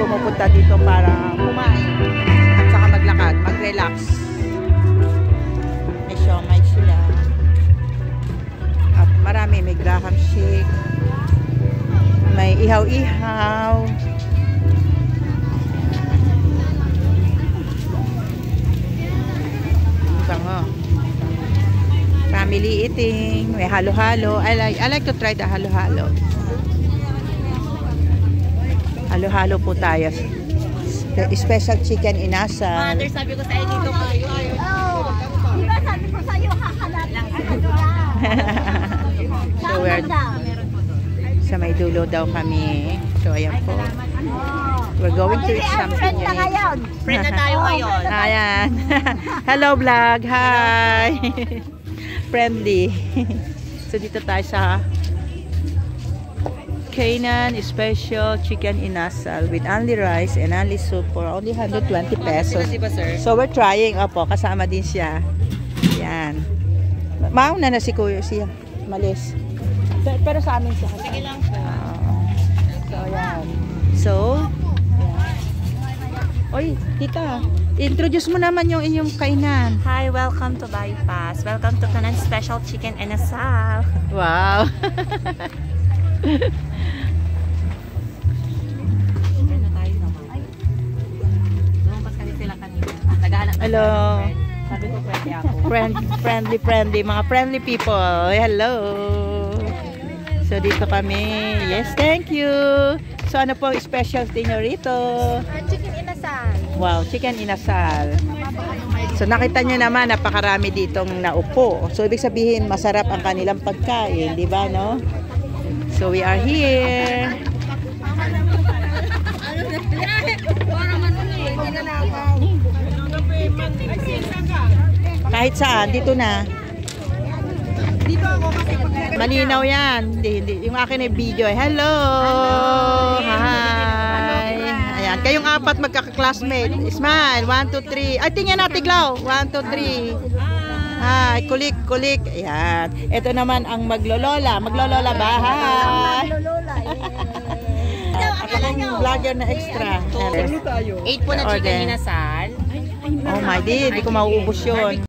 pumupunta dito para kumain at saka maglakad, mag-relax. May siomai sila. At marami, may graham shake. May ihaw-ihaw. Bango. Family eating. May halo-halo. I like to try the halo-halo. Halo-halo po tayo. Special chicken inasal. Mother, sabi ko sa inyo dito po. Diba sabi ko sa'yo, hakalat lang. So we're sa may dulo daw kami. So ayan po. We're going to eat something unique. Friend na tayo ngayon. Ayan. Hello vlog. Hi. Friendly. So dito tayo sa Kainan Special Chicken Inasal with only rice and only soup for only 120 pesos. So we're trying. Opo, kasama din siya. Yan. Mauna na si Kuya siya. Malis. Pero sa amin siya. Sige lang po. So yan. So, oy, tita, introduce mo naman yung inyong kainan. Hi, welcome to Bypass. Welcome to Kainan Special Chicken Inasal. Wow. Hello. Sabi ko pwede ako. Friendly, mga friendly people. Hello. So dito kami. Yes, thank you. So ano po specialty nyo rito? Chicken inasal. Wow, chicken inasal. So nakita nyo naman, napakarami ditong naupo. So ibig sabihin, masarap ang kanilang pagkain, di ba, no? So we are here. Kahit saan, dito na. Dito ako kasi Malinaw yan. Hindi. Yung akin ay video. Hello! Hi! Ayan. Kayong apat magkaka-classmate. Smile. 1, 2, 3. Ay, tingnan natin, Glau. 1, 2, 3. Hi. Kulik, kulik. Ayan. Ito naman ang maglolola. Maglolola ba? Hi! Ako lang vlogger na extra. 8 po na chicken inasal. Oh my, di ko mauubos yun.